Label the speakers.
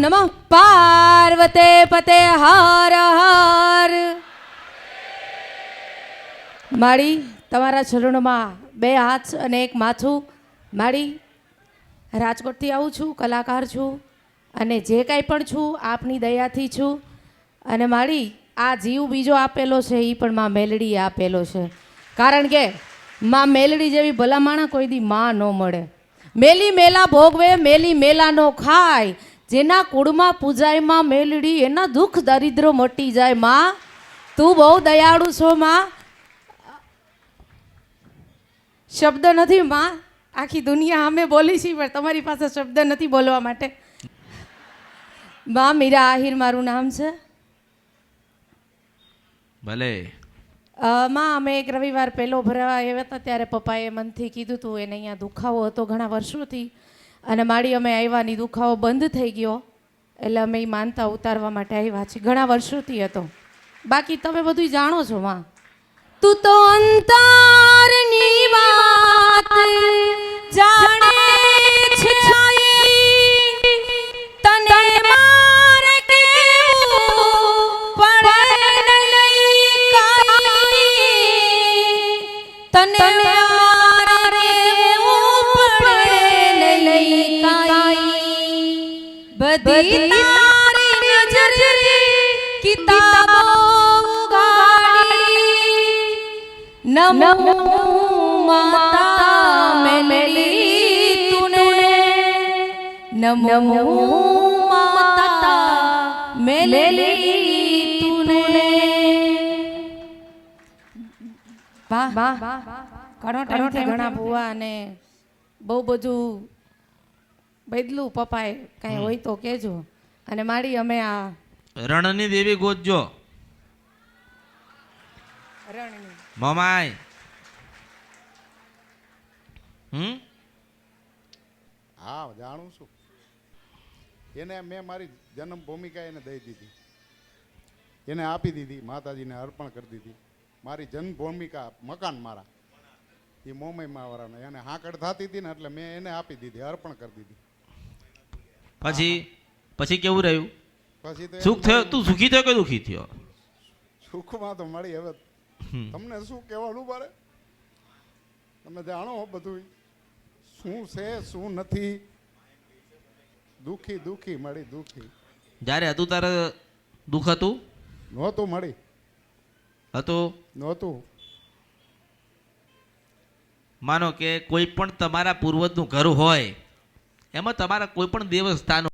Speaker 1: નમઃ પાર્વતે પતે હર હર. માડી તમારા ચરણોમાં બે હાથ અને એક માથું. માડી રાજકોટથી આવું છું, કલાકાર છું અને જે કાંઈ પણ છું આપની દયાથી છું. અને માડી આ જીવ બીજો આપેલો છે એ પણ માં મેલડીએ આપેલો છે. કારણ કે માં મેલડી જેવી ભલામણા કોઈ દી માં ન મળે. મેલી મેલા ભોગવે, મેલી મેલા નો ખાય. જેના કુળમાં પૂજાય માં મેલડી, એના દુઃખ દરિદ્રો મટી જાય. માં તું બહુ દયાળુ છો માં. શબ્દ નથી માં, આખી દુનિયા અમે બોલી છીએ પણ તમારી પાસે શબ્દ નથી બોલવા માટે. માં મીરા આહિર મારું નામ છે.
Speaker 2: ભલે
Speaker 1: માં અમે એક રવિવાર પહેલો ભરવા આવ્યા હતા ત્યારે પપ્પાએ મનથી કીધું હતું એને અહીંયા દુખાવો હતો ઘણા વર્ષોથી. અને માડી અમે આવ્યાની દુખાવો બંધ થઈ ગયો એટલે અમે એ માનતા ઉતારવા માટે આવ્યા છીએ. ઘણા વર્ષોથી હતો. બાકી તમે બધું જાણો છો માં. તું તો અંતરની વાત જાણે છે તને મારે કેવું પડે નહીં કાઈ. તને મારે કેવું પડે નહીં કાઈ. બધી તારી નજર કિતાબો નમો માતા મેલડી તુને. નમો માતા મેલડી તુને. વાહ વાહ, ઘણો ટાઈમથી ઘણા ભૂવા અને બહુ બધું બદલું પપ્પાએ કાંઈ હોય તો કહેજો. અને માડી અમે આ
Speaker 2: રણની દેવી ગોતજો.
Speaker 1: રણની
Speaker 2: મમાય
Speaker 3: હા જાણું છું. એને મેં મારી જન્મ ભૂમિકા એને દઈ દીધી, એને આપી દીધી, માતાજીને અર્પણ કરી દીધી. મારી જન્મ ભૂમિકા મકાન મારા એ મોમઈમાં વાળાને એને હાકડ થતી હતી ને એટલે મેં એને આપી દીધી, અર્પણ કરી દીધી.
Speaker 2: પછી પછી કેવું રહ્યું?
Speaker 3: પછી તો
Speaker 2: સુખ થયો? તું સુખી થયો કે દુખી થયો?
Speaker 3: સુખમાં તો મળી. હવે તમને શું કહેવાનું મારે? તમે જાણો બધું શું છે શું નથી. દુખી દુખી મળી દુખી.
Speaker 2: જ્યારે હતું તારે દુઃખ હતું?
Speaker 3: નહોતું મળી,
Speaker 2: હતું?
Speaker 3: નહોતું.
Speaker 2: માનો કે કોઈ પણ તમારા પૂર્વજનું ઘર હોય, એમાં તમારા કોઈ પણ દેવસ્થાન